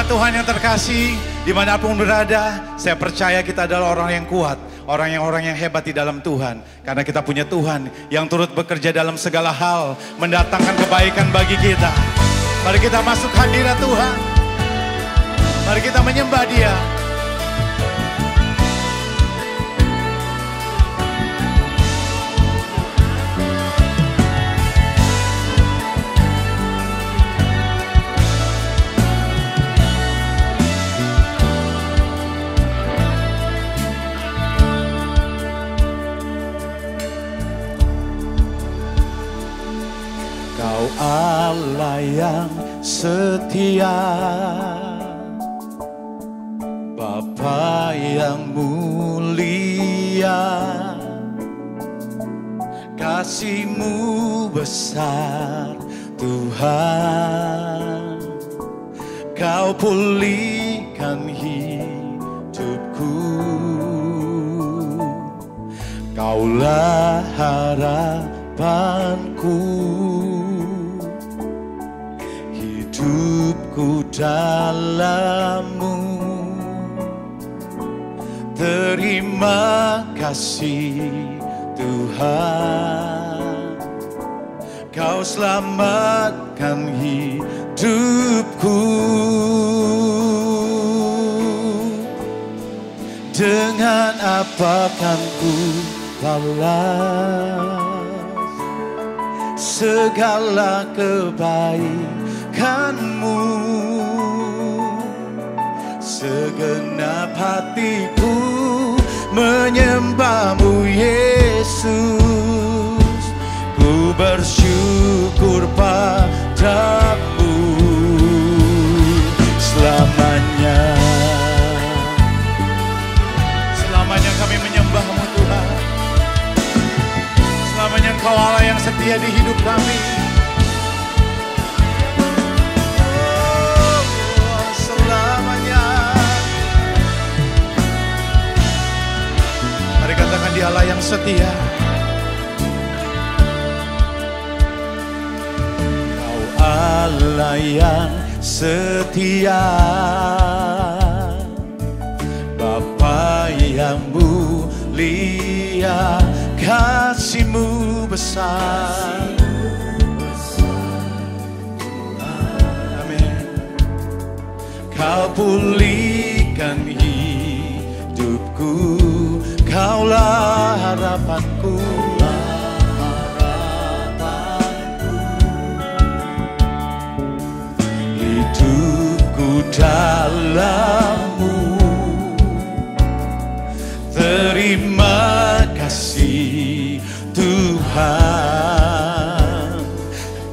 Tuhan yang terkasih, dimanapun berada, saya percaya kita adalah orang yang kuat, orang yang hebat di dalam Tuhan. Karena kita punya Tuhan yang turut bekerja dalam segala hal, mendatangkan kebaikan bagi kita. Mari kita masuk hadirat Tuhan. Mari kita menyembah Dia. Kau Allah yang setia, Bapa yang mulia, kasih-Mu besar Tuhan. Kau pulihkan hidupku, Kaulah harapanku. Hidupku dalam-Mu, terima kasih Tuhan. Kau selamatkan hidupku. Dengan apa kan ku balas segala kebaikan-Mu? Segenap hatiku menyembah-Mu Yesus. Ku bersyukur padamu selamanya. Selamanya kami menyembah-Mu Tuhan. Selamanya Engkau Allah yang setia di hidup kami. Katakan Dia Allah yang setia. Kau Allah yang setia, Bapa yang mulia, kasih-Mu besar. Amin. Kau pulihkan hidupku, Kaulah harapanku. Hidupku dalam-Mu, terima kasih Tuhan.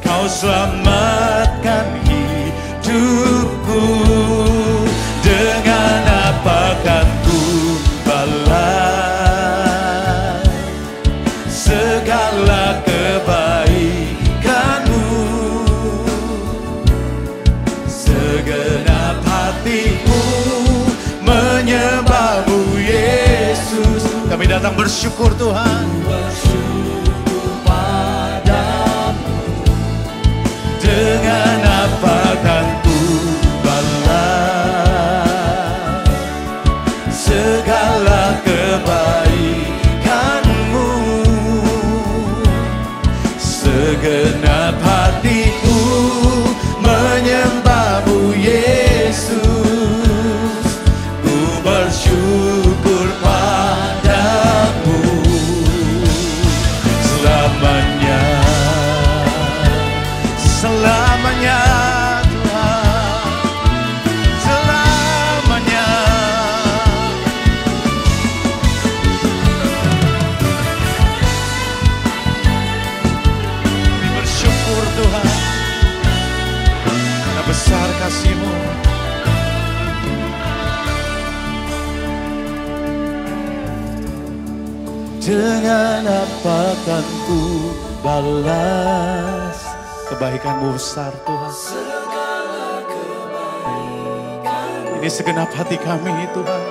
Kau selamatkan hidupku. Dengan apa kan ku balas segala kebaikan-Mu? Segenap hatiku menyembah-Mu Yesus. Kami datang bersyukur Tuhan. Bersyukur padamu. Dengan apa kan ku balas segala kebaikan-Mu? Segenap hatiku menyembah-Mu Yesus. Ku bersyukur padamu selamanya. Selamanya Tuhan, selamanya. Kami bersyukur Tuhan, karena besar kasih-Mu. Dengan apa kan ku balas kebaikan-Mu besar Tuhan. Ini segenap hati kami Tuhan.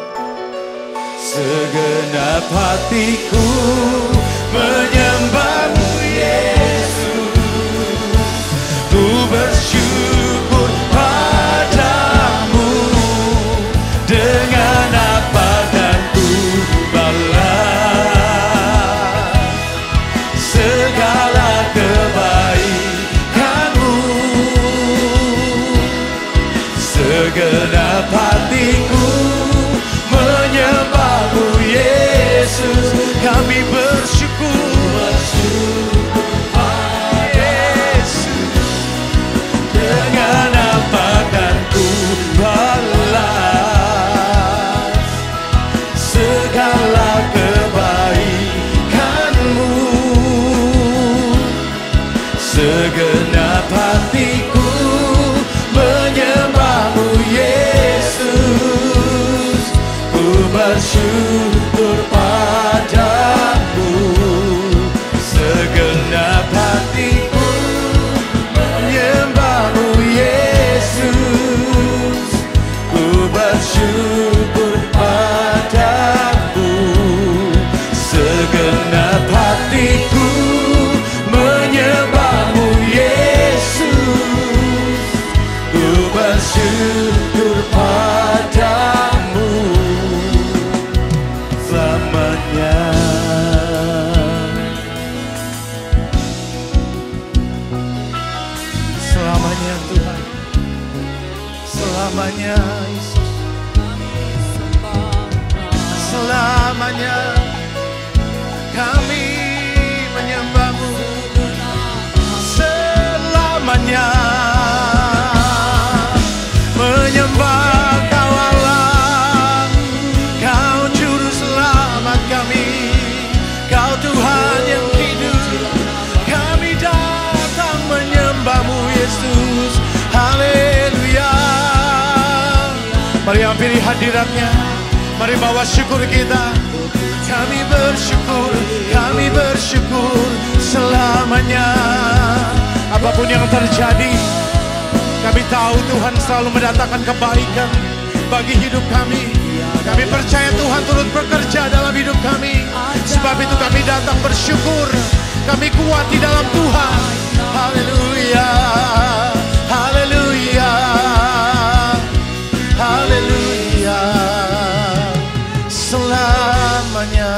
Segenap hatiku menyembah-Mu Yesus. Ku bersyukur padamu. kami bersyukur. Yesus, dengan apa kan ku balas segala kebaikanmu. Segenap hatiku menyembahmu Yesus, ku bersyukur padamu. Segenap hatiku menyembahmu Yesus, ku bersyukur padamu. Segenap hatiku menyembahmu Yesus, ku bersyukur padamu selamanya. Selamanya Tuhan, selamanya Yesus, selamanya kami menyembahmu. Selamanya menyembah Kau Allah, Kau juru selamat kami, Kau Tuhan yang hidup. Kami datang menyembahmu Yesus. Haleluya. Mari hampiri hadiratnya, mari bawa syukur kita. Kami bersyukur selamanya. Apapun yang terjadi, kami tahu Tuhan selalu mendatangkan kebaikan bagi hidup kami. Kami percaya Tuhan turut bekerja dalam hidup kami. Sebab itu kami datang bersyukur. Kami kuat di dalam Tuhan. Haleluya, haleluya, haleluya. Selamanya,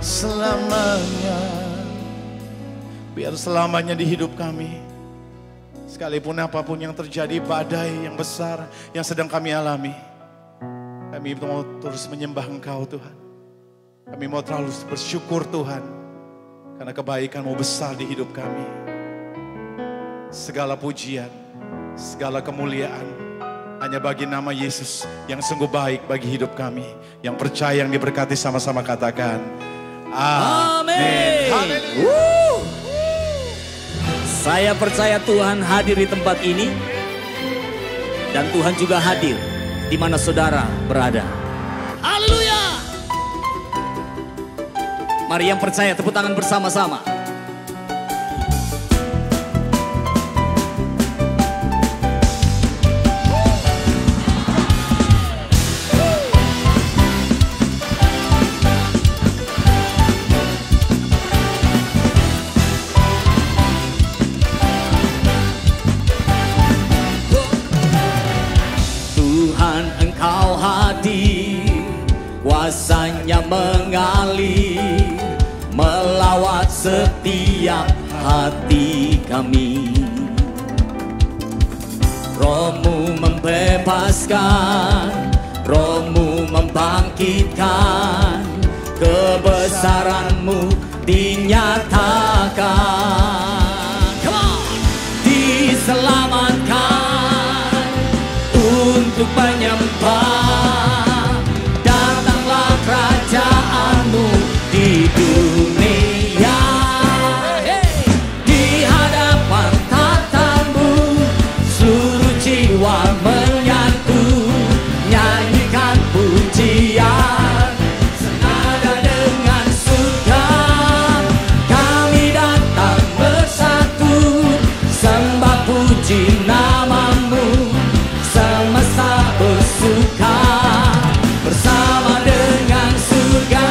selamanya. Biar selamanya di hidup kami. Sekalipun apapun yang terjadi, badai yang besar yang sedang kami alami, kami mau terus menyembah Engkau Tuhan. Kami mau terus bersyukur Tuhan, karena kebaikan-Mu besar di hidup kami. Segala pujian, segala kemuliaan hanya bagi nama Yesus yang sungguh baik bagi hidup kami. Yang percaya, yang diberkati sama-sama katakan amin. Saya percaya Tuhan hadir di tempat ini, dan Tuhan juga hadir di mana saudara berada. Haleluya. Mari yang percaya tepuk tangan bersama-sama. Engkau hadir, kuasanya mengalir, melawat setiap hati kami. Roh-Mu membebaskan, Roh-Mu membangkitkan, kebesaran-Mu dinyatakan. Come on. Diselamatkan untuk menyembah, datanglah kerajaan-Mu di dunia. Di hadapan tata-Mu seluruh jiwa menyatu, nyanyikan pujian senada dengan surga. Kami datang bersatu, sembah puji nama-Mu. Semesta bersuka bersama dengan surga.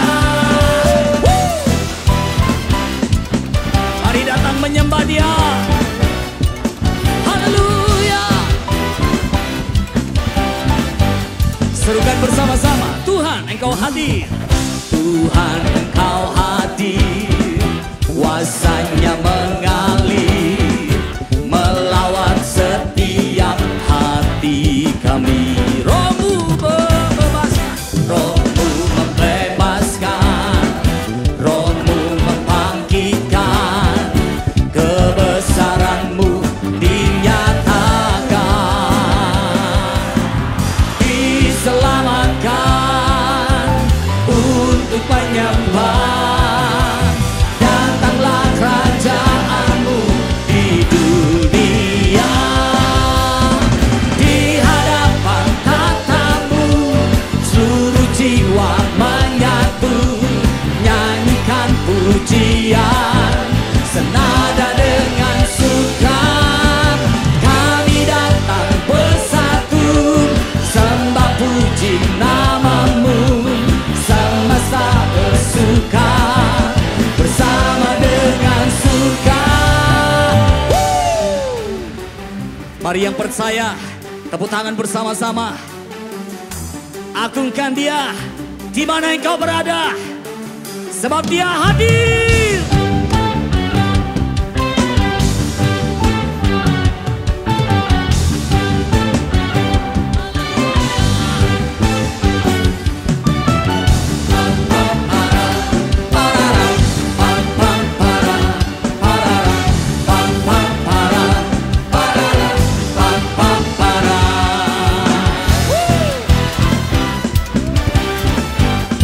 Mari datang menyembah Dia. Haleluya. Serukan bersama-sama, Tuhan Engkau hadir. Tuhan Engkau hadir, kuasanya mengalir, melawat setiap hati kami. Roh-Mu membebaskan, Roh-Mu membebaskan, jiwa menyatu, nyanyikan pujian senada dengan surga. Kami datang bersatu, sembah puji namamu. Semesta bersuka bersama dengan surga. Mari yang percaya, tepuk tangan bersama-sama. Agungkan Dia di mana engkau berada, sebab Dia hadir.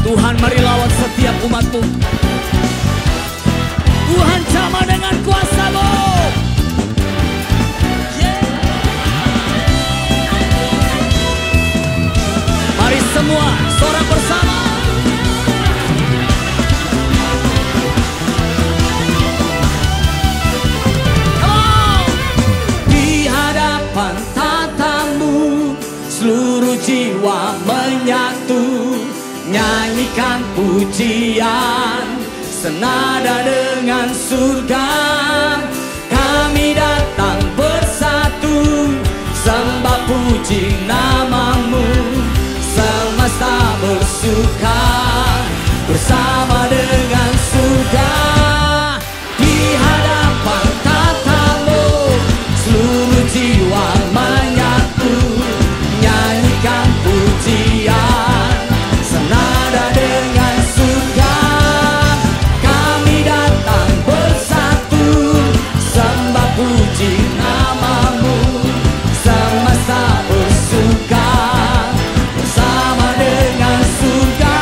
Tuhan, mari lawan setiap umat-Mu. Tuhan, jamah dengan kuasa-Mu. Mari semua sorak bersama. Di hadapan tatamu, seluruh jiwa menyatu, nyanyikan pujian senada dengan surga. Kami datang bersatu, sembah puji namamu. Semesta bersuka bersama dengan surga. Di hadapan tatamu, seluruh jiwa menyatu, nyanyikan pujian senada dengan surga. Kami datang bersatu, sembah puji namamu. Semesta bersuka bersama dengan surga.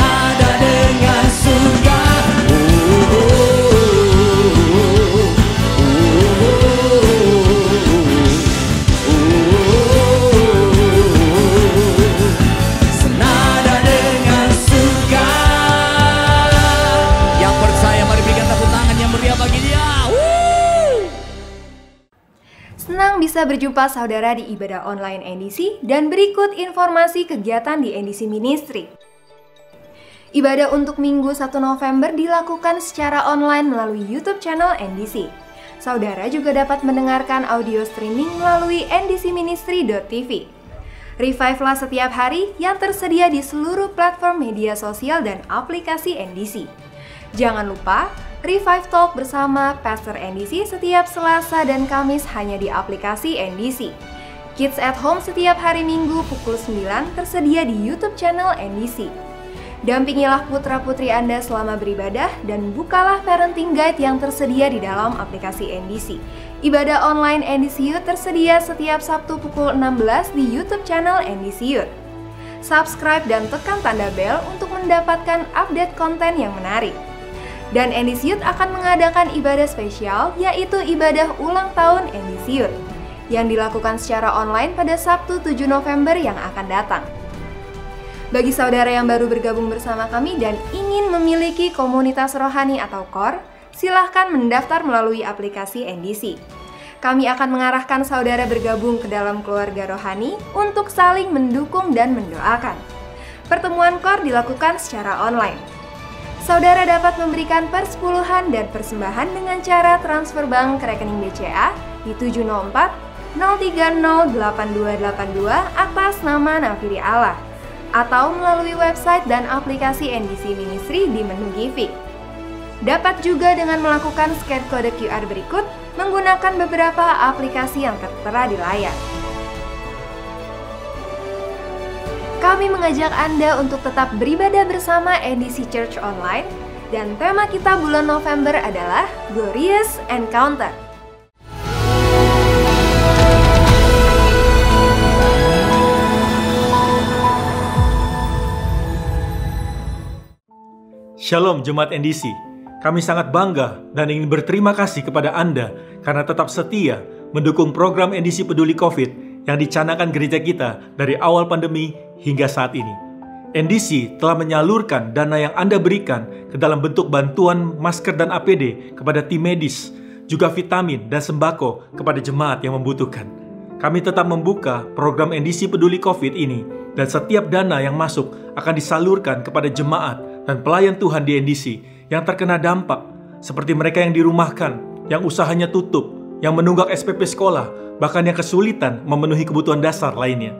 Senada dengan surga. Senada dengan surga. Yang percaya mari berikan tepuk tangan yang meriah bagi Dia. Senang bisa berjumpa saudara di ibadah online NDC dan berikut informasi kegiatan di NDC Ministry. Ibadah untuk Minggu 1 November dilakukan secara online melalui YouTube channel NDC. Saudara juga dapat mendengarkan audio streaming melalui ndcministry.tv. Revive-lah setiap hari yang tersedia di seluruh platform media sosial dan aplikasi NDC. Jangan lupa, Revive Talk bersama Pastor NDC setiap Selasa dan Kamis hanya di aplikasi NDC. Kids at Home setiap hari Minggu pukul 9 tersedia di YouTube channel NDC. Dampingilah putra-putri Anda selama beribadah dan bukalah parenting guide yang tersedia di dalam aplikasi NDC. Ibadah online NDC Youth tersedia setiap Sabtu pukul 16 di YouTube channel NDC Youth. Subscribe dan tekan tanda bel untuk mendapatkan update konten yang menarik. Dan NDC Youth akan mengadakan ibadah spesial, yaitu ibadah ulang tahun NDC Youth, yang dilakukan secara online pada Sabtu 7 November yang akan datang. Bagi saudara yang baru bergabung bersama kami dan ingin memiliki komunitas rohani atau KOR, silahkan mendaftar melalui aplikasi NDC. Kami akan mengarahkan saudara bergabung ke dalam keluarga rohani untuk saling mendukung dan mendoakan. Pertemuan KOR dilakukan secara online. Saudara dapat memberikan persepuluhan dan persembahan dengan cara transfer bank ke rekening BCA di 704 030 8282 atas nama Nafiri Allah, atau melalui website dan aplikasi NDC Ministry di menu Giving. Dapat juga dengan melakukan scan kode QR berikut menggunakan beberapa aplikasi yang tertera di layar. Kami mengajak Anda untuk tetap beribadah bersama NDC Church Online, dan tema kita bulan November adalah Glorious Encounter. Shalom Jemaat NDC, Kami sangat bangga dan ingin berterima kasih kepada Anda karena tetap setia mendukung program NDC Peduli COVID yang dicanangkan gereja kita dari awal pandemi hingga saat ini. NDC telah menyalurkan dana yang Anda berikan ke dalam bentuk bantuan masker dan APD kepada tim medis, juga vitamin dan sembako kepada jemaat yang membutuhkan. Kami tetap membuka program NDC Peduli COVID ini dan setiap dana yang masuk akan disalurkan kepada jemaat dan pelayan Tuhan di NDC yang terkena dampak, seperti mereka yang dirumahkan, yang usahanya tutup, yang menunggak SPP sekolah, bahkan yang kesulitan memenuhi kebutuhan dasar lainnya.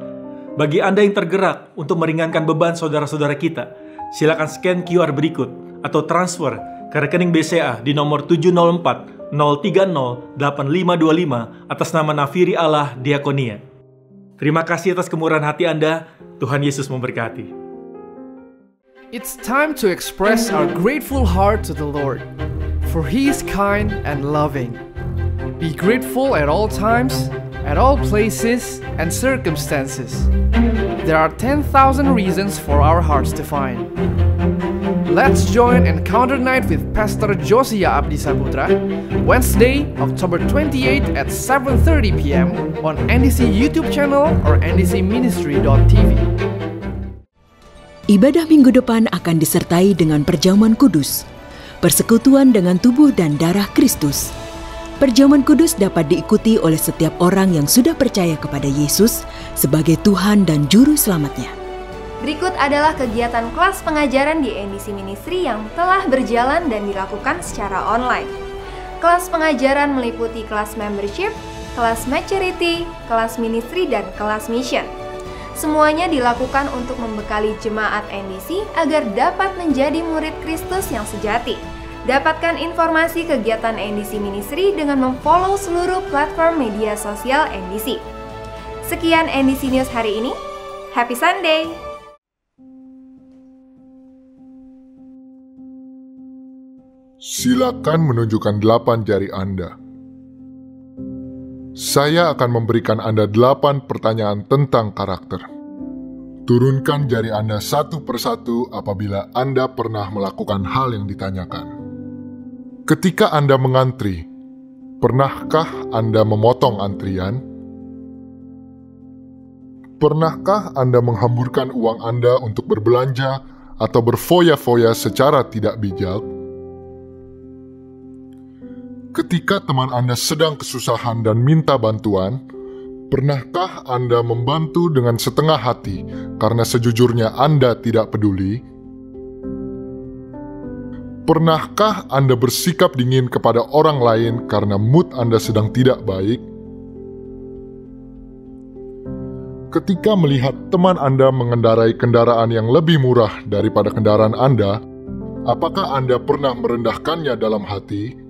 Bagi Anda yang tergerak untuk meringankan beban saudara-saudara kita, silakan scan QR berikut atau transfer ke rekening BCA di nomor 704 030 8525 atas nama Nafiri Allah Diakonia. Terima kasih atas kemurahan hati Anda. Tuhan Yesus memberkati. It's time to express our grateful heart to the Lord, for He is kind and loving. Be grateful at all times, at all places and circumstances. There are 10,000 reasons for our hearts to find. Let's join Encounter Night with Pastor Josiah Abdi Saputra, Wednesday, October 28 at 7:30 p.m. on NDC YouTube channel or ndcministry.tv. Ibadah minggu depan akan disertai dengan perjamuan kudus, persekutuan dengan tubuh dan darah Kristus. Perjamuan kudus dapat diikuti oleh setiap orang yang sudah percaya kepada Yesus sebagai Tuhan dan Juru Selamatnya. Berikut adalah kegiatan kelas pengajaran di NDC Ministry yang telah berjalan dan dilakukan secara online. Kelas pengajaran meliputi kelas membership, kelas maturity, kelas ministry, dan kelas mission. Semuanya dilakukan untuk membekali jemaat NDC agar dapat menjadi murid Kristus yang sejati. Dapatkan informasi kegiatan NDC Ministry dengan memfollow seluruh platform media sosial NDC. Sekian NDC News hari ini. Happy Sunday! Silakan menunjukkan 8 jari Anda. Saya akan memberikan Anda 8 pertanyaan tentang karakter. Turunkan jari Anda satu persatu apabila Anda pernah melakukan hal yang ditanyakan. Ketika Anda mengantri, pernahkah Anda memotong antrian? Pernahkah Anda menghamburkan uang Anda untuk berbelanja atau berfoya-foya secara tidak bijak? Ketika teman Anda sedang kesusahan dan minta bantuan, pernahkah Anda membantu dengan setengah hati karena sejujurnya Anda tidak peduli? Pernahkah Anda bersikap dingin kepada orang lain karena mood Anda sedang tidak baik? Ketika melihat teman Anda mengendarai kendaraan yang lebih murah daripada kendaraan Anda, apakah Anda pernah merendahkannya dalam hati?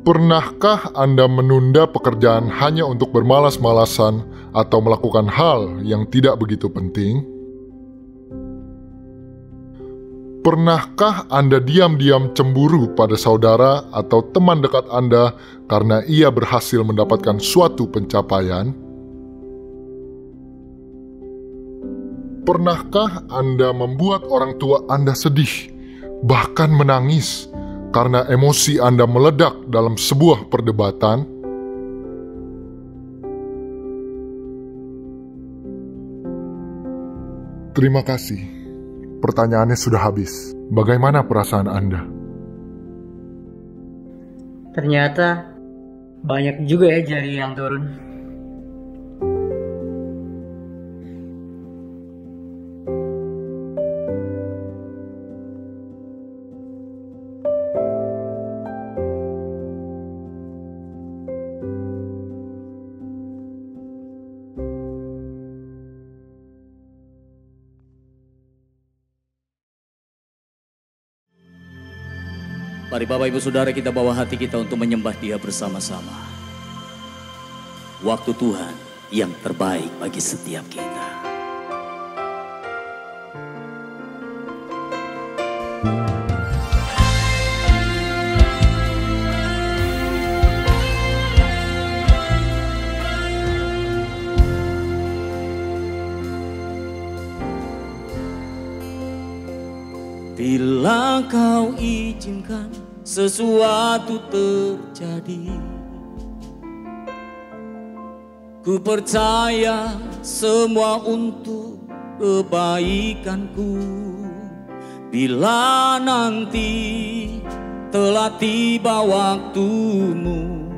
Pernahkah Anda menunda pekerjaan hanya untuk bermalas-malasan atau melakukan hal yang tidak begitu penting? Pernahkah Anda diam-diam cemburu pada saudara atau teman dekat Anda karena ia berhasil mendapatkan suatu pencapaian? Pernahkah Anda membuat orang tua Anda sedih, bahkan menangis, karena emosi Anda meledak dalam sebuah perdebatan? Terima kasih. Pertanyaannya sudah habis. Bagaimana perasaan Anda? Ternyata banyak juga ya jari yang turun. Mari Bapak Ibu Saudara kita bawa hati kita untuk menyembah Dia bersama-sama. Waktu Tuhan yang terbaik bagi setiap kita. Bila Kau izinkan sesuatu terjadi, ku percaya semua untuk kebaikanku. Bila nanti telah tiba waktumu,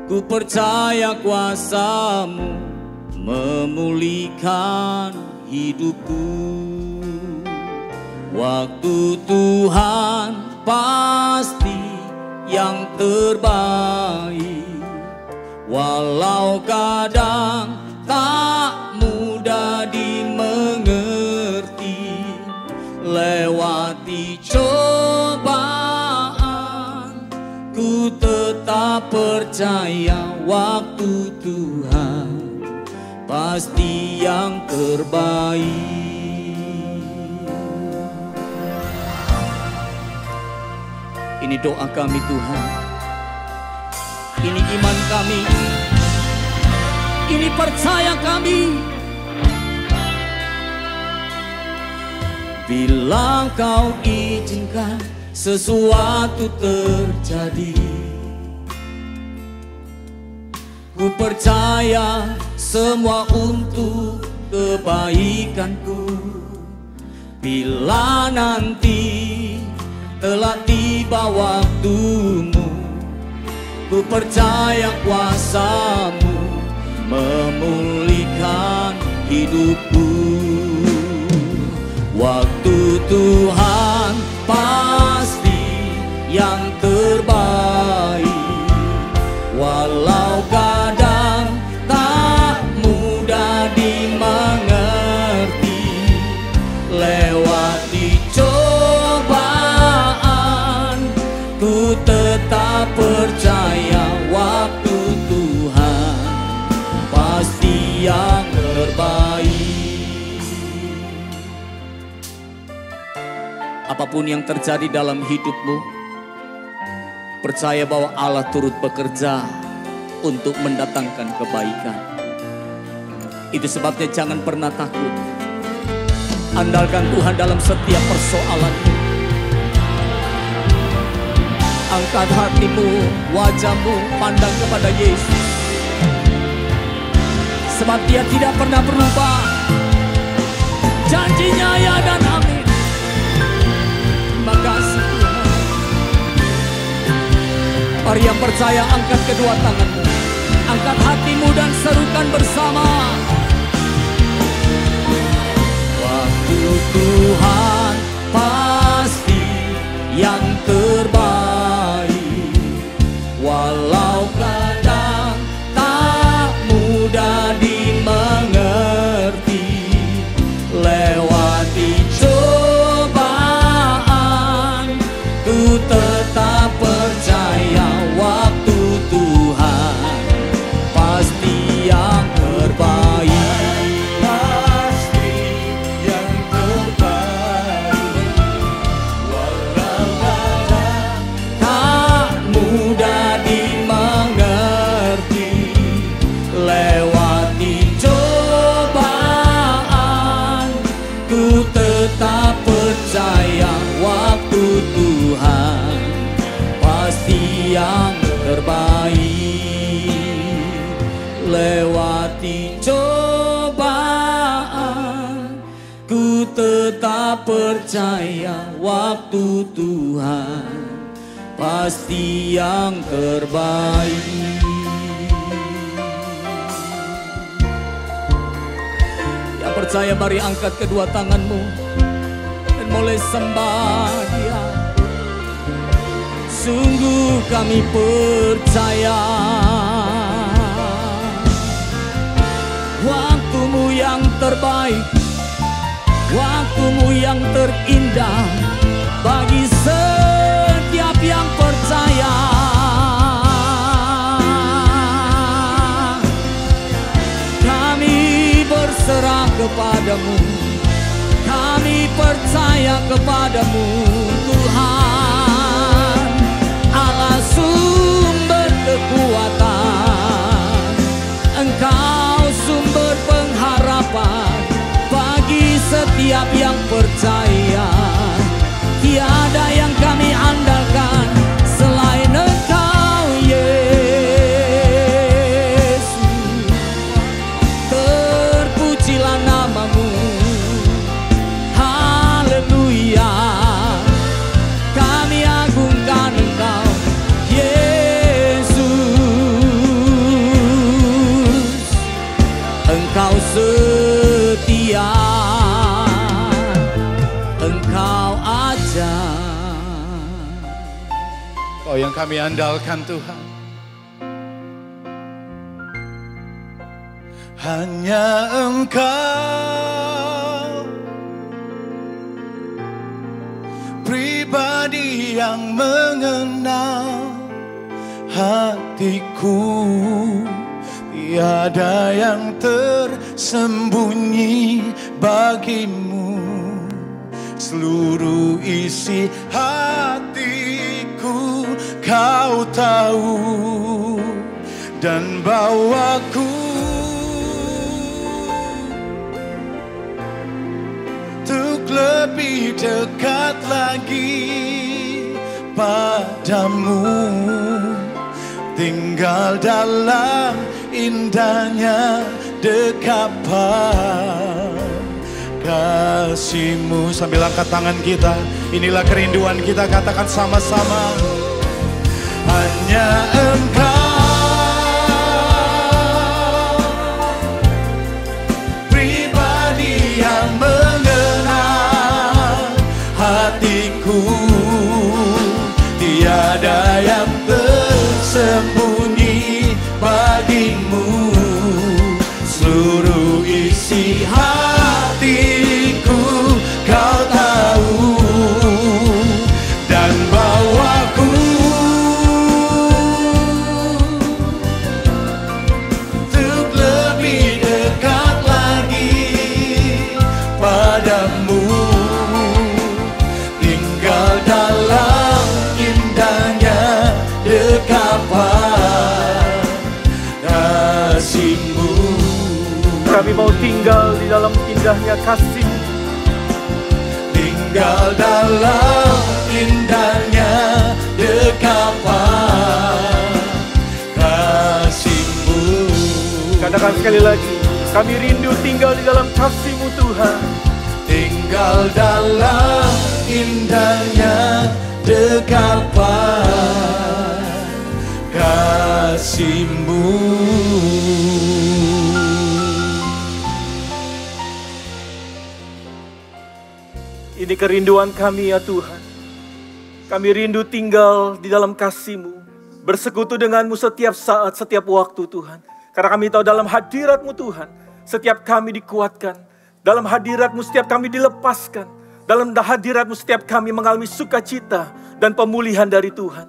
ku percaya kuasa-Mu memulihkan hidupku. Waktu Tuhan pasti yang terbaik, walau kadang tak mudah dimengerti. Lewati cobaan, ku tetap percaya waktu Tuhan pasti yang terbaik. Ini doa kami Tuhan, ini iman kami, ini percaya kami. Bila Kau izinkan sesuatu terjadi, ku percaya semua untuk kebaikanku. Bila nanti telah tiba waktumu, ku percaya kuasa-Mu memulihkan hidupku. Waktu Tuhan pasti yang terbaik, walau kadang tak mudah dimengerti. Lewati cobaan, ku tetap percaya waktu Tuhan pasti yang terbaik. Apapun yang terjadi dalam hidupmu, percaya bahwa Allah turut bekerja untuk mendatangkan kebaikan. Itu sebabnya jangan pernah takut. Andalkan Tuhan dalam setiap persoalanmu. Angkat hatimu, wajahmu, pandang kepada Yesus. Sebab Dia tidak pernah berubah. Janjinya ya dan amin. Terima kasih Tuhan. Mari yang percaya angkat kedua tanganmu, angkat hatimu dan serukan bersama. Waktu Tuhan pasti yang terbaik, walau kadang tak mudah dimengerti. Lewati cobaan, ku tetap percaya waktu Tuhan pasti yang terbaik. Pasti yang terbaik, walau kadang tak mudah dimengerti. Lewati cobaan, ku tetap percaya waktu Tuhan pasti yang terbaik. Lewati cobaan, ku tetap percaya waktu Tuhan pasti yang terbaik. Yang percaya mari angkat kedua tanganmu dan mulai sembah Dia. Sungguh kami percaya waktu-Mu yang terbaik, waktu-Mu yang terindah bagi setiap yang percaya. Kami berserah kepada-Mu, kami percaya kepada-Mu Tuhan, Allah sumber kekuatan. Engkau sumber pengharapan bagi setiap yang percaya. Tiada Kau yang kami andalkan Tuhan. Hanya Engkau pribadi yang mengenal hatiku. Tiada yang tersembunyi bagimu. Seluruh isi hatiku Kau tahu, dan bawaku untuk lebih dekat lagi padamu, tinggal dalam indahnya dekapan kasih-Mu. Sambil angkat tangan kita, inilah kerinduan kita, katakan sama-sama. Hanya Engkau pribadi yang mengenal hatiku. Tiada yang tersembunyi bagimu. Seluruh isi hatiku Kau tahu, dan bawaku untuk lebih dekat lagi padamu, tinggal dalam indahnya dekapan kasih-Mu. Kami mau tinggal di dalam indahnya kasih. Tinggal dalam indahnya dekapan kasih-Mu. Katakan sekali lagi, kami rindu tinggal di dalam kasih-Mu Tuhan. Tinggal dalam indahnya dekapan kasih-Mu. Ini kerinduan kami ya Tuhan. Kami rindu tinggal di dalam kasih-Mu, bersekutu dengan-Mu setiap saat, setiap waktu Tuhan. Karena kami tahu dalam hadirat-Mu Tuhan, setiap kami dikuatkan. Dalam hadirat-Mu setiap kami dilepaskan. Dalam hadirat-Mu setiap kami mengalami sukacita dan pemulihan dari Tuhan.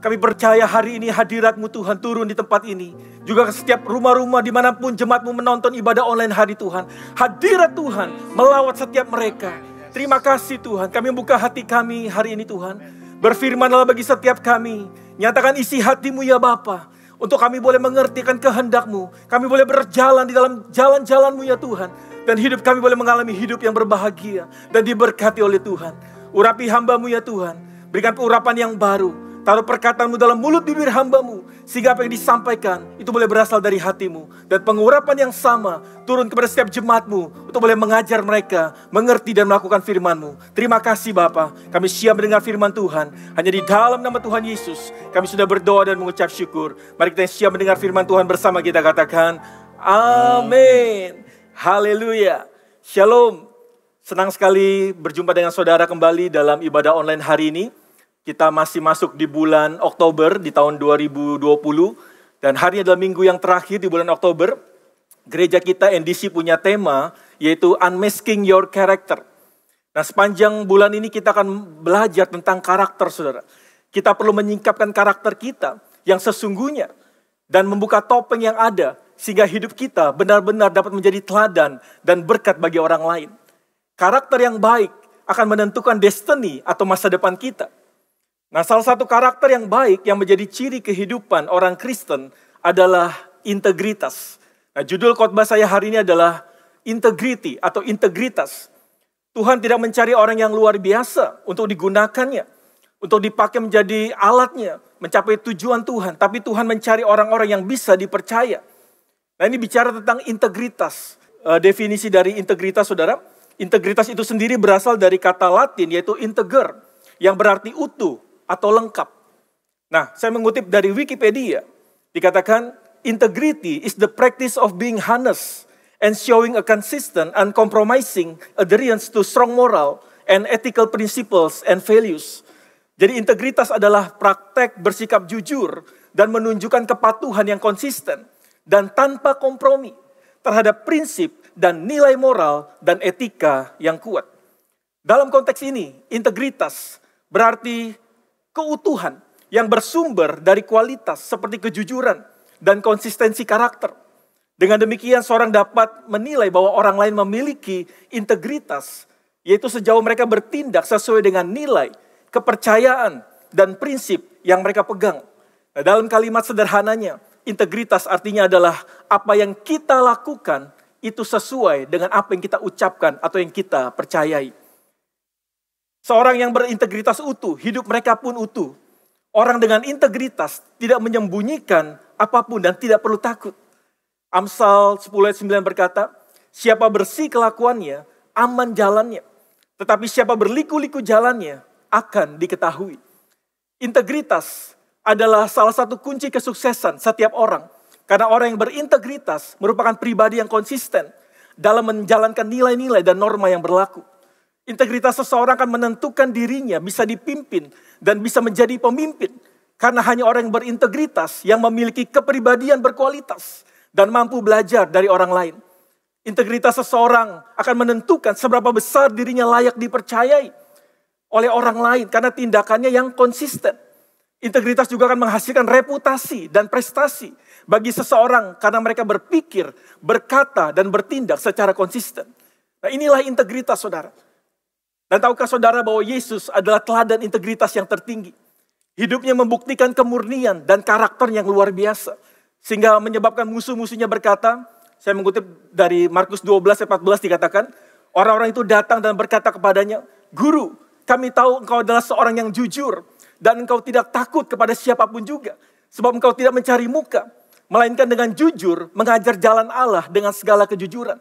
Kami percaya hari ini hadirat-Mu Tuhan turun di tempat ini. Juga ke setiap rumah-rumah dimanapun jemaat-Mu menonton ibadah online hari Tuhan. Hadirat Tuhan melawat setiap mereka. Terima kasih Tuhan, kami membuka hati kami hari ini Tuhan. Berfirmanlah bagi setiap kami. Nyatakan isi hati-Mu ya Bapa. Untuk kami boleh mengertikan kehendak-Mu. Kami boleh berjalan di dalam jalan-jalan-Mu ya Tuhan. Dan hidup kami boleh mengalami hidup yang berbahagia. Dan diberkati oleh Tuhan. Urapi hamba-Mu ya Tuhan. Berikan urapan yang baru. Taruh perkataan-Mu dalam mulut bibir hamba-Mu. Sehingga apa yang disampaikan itu boleh berasal dari hati-Mu. Dan pengurapan yang sama turun kepada setiap jemaat-Mu. Untuk boleh mengajar mereka, mengerti dan melakukan firman-Mu. Terima kasih Bapa. Kami siap mendengar firman Tuhan. Hanya di dalam nama Tuhan Yesus kami sudah berdoa dan mengucap syukur. Mari kita siap mendengar firman Tuhan bersama, kita katakan amin. Haleluya. Shalom. Senang sekali berjumpa dengan saudara kembali dalam ibadah online hari ini. Kita masih masuk di bulan Oktober di tahun 2020. Dan hari adalah minggu yang terakhir di bulan Oktober. Gereja kita NDC punya tema yaitu Unmasking Your Character. Nah, sepanjang bulan ini kita akan belajar tentang karakter saudara. Kita perlu menyingkapkan karakter kita yang sesungguhnya. Dan membuka topeng yang ada. Sehingga hidup kita benar-benar dapat menjadi teladan dan berkat bagi orang lain. Karakter yang baik akan menentukan destiny atau masa depan kita. Nah, salah satu karakter yang baik yang menjadi ciri kehidupan orang Kristen adalah integritas. Nah, judul khotbah saya hari ini adalah integrity atau integritas. Tuhan tidak mencari orang yang luar biasa untuk digunakannya, untuk dipakai menjadi alatnya, mencapai tujuan Tuhan. Tapi Tuhan mencari orang-orang yang bisa dipercaya. Nah, ini bicara tentang integritas. Definisi dari integritas, saudara. Integritas itu sendiri berasal dari kata Latin yaitu integer, yang berarti utuh atau lengkap. Nah, saya mengutip dari Wikipedia. Dikatakan, integrity is the practice of being honest and showing a consistent, uncompromising adherence to strong moral and ethical principles and values. Jadi integritas adalah praktek bersikap jujur dan menunjukkan kepatuhan yang konsisten dan tanpa kompromi terhadap prinsip dan nilai moral dan etika yang kuat. Dalam konteks ini, integritas berarti keutuhan yang bersumber dari kualitas seperti kejujuran dan konsistensi karakter. Dengan demikian seorang dapat menilai bahwa orang lain memiliki integritas, yaitu sejauh mereka bertindak sesuai dengan nilai, kepercayaan, dan prinsip yang mereka pegang. Nah, dalam kalimat sederhananya, integritas artinya adalah apa yang kita lakukan itu sesuai dengan apa yang kita ucapkan atau yang kita percayai. Seorang yang berintegritas utuh, hidup mereka pun utuh. Orang dengan integritas tidak menyembunyikan apapun dan tidak perlu takut. Amsal 10 ayat 9 berkata, siapa bersih kelakuannya, aman jalannya. Tetapi siapa berliku-liku jalannya, akan diketahui. Integritas adalah salah satu kunci kesuksesan setiap orang. Karena orang yang berintegritas merupakan pribadi yang konsisten dalam menjalankan nilai-nilai dan norma yang berlaku. Integritas seseorang akan menentukan dirinya bisa dipimpin dan bisa menjadi pemimpin. Karena hanya orang yang berintegritas yang memiliki kepribadian berkualitas dan mampu belajar dari orang lain. Integritas seseorang akan menentukan seberapa besar dirinya layak dipercayai oleh orang lain karena tindakannya yang konsisten. Integritas juga akan menghasilkan reputasi dan prestasi bagi seseorang karena mereka berpikir, berkata, dan bertindak secara konsisten. Nah, inilah integritas, saudara. Dan tahukah saudara bahwa Yesus adalah teladan integritas yang tertinggi. Hidupnya membuktikan kemurnian dan karakter yang luar biasa. Sehingga menyebabkan musuh-musuhnya berkata, saya mengutip dari Markus 12 ayat 14 dikatakan, orang-orang itu datang dan berkata kepadanya, Guru, kami tahu engkau adalah seorang yang jujur dan engkau tidak takut kepada siapapun juga. Sebab engkau tidak mencari muka, melainkan dengan jujur mengajar jalan Allah dengan segala kejujuran.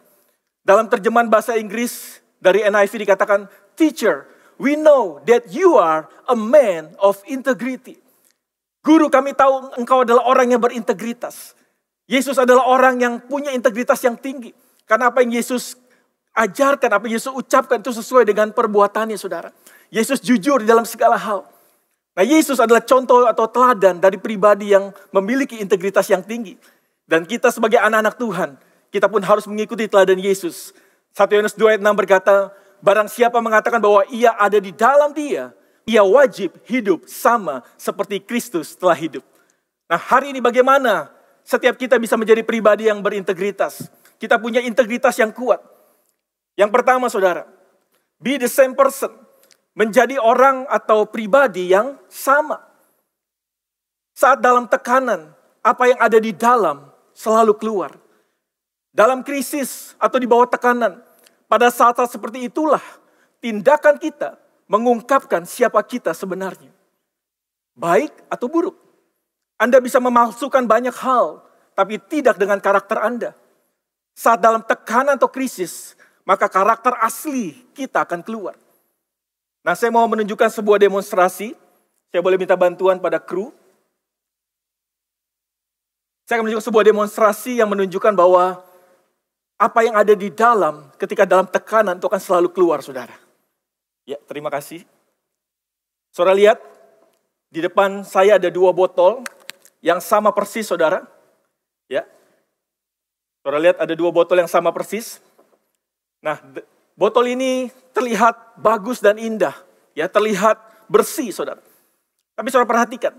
Dalam terjemahan bahasa Inggris dari NIV dikatakan, Teacher, we know that you are a man of integrity. Guru, kami tahu engkau adalah orang yang berintegritas. Yesus adalah orang yang punya integritas yang tinggi. Karena apa yang Yesus ajarkan, apa yang Yesus ucapkan itu sesuai dengan perbuatannya, saudara. Yesus jujur di dalam segala hal. Nah, Yesus adalah contoh atau teladan dari pribadi yang memiliki integritas yang tinggi. Dan kita sebagai anak-anak Tuhan, kita pun harus mengikuti teladan Yesus. 1 Yohanes 2 ayat 6 berkata, barang siapa mengatakan bahwa ia ada di dalam dia, ia wajib hidup sama seperti Kristus telah hidup. Nah, hari ini bagaimana setiap kita bisa menjadi pribadi yang berintegritas? Kita punya integritas yang kuat. Yang pertama, saudara, be the same person. Menjadi orang atau pribadi yang sama. Saat dalam tekanan, apa yang ada di dalam selalu keluar. Dalam krisis atau di bawah tekanan, pada saat-saat seperti itulah tindakan kita mengungkapkan siapa kita sebenarnya. Baik atau buruk. Anda bisa memalsukan banyak hal, tapi tidak dengan karakter Anda. Saat dalam tekanan atau krisis, maka karakter asli kita akan keluar. Nah, saya mau menunjukkan sebuah demonstrasi. Saya boleh minta bantuan pada kru. Saya akan menunjukkan sebuah demonstrasi yang menunjukkan bahwa apa yang ada di dalam ketika dalam tekanan itu akan selalu keluar, saudara. Ya, terima kasih. Saudara lihat, di depan saya ada 2 botol yang sama persis, saudara. Ya, saudara lihat ada 2 botol yang sama persis. Nah, botol ini terlihat bagus dan indah, ya, terlihat bersih, saudara. Tapi saudara perhatikan,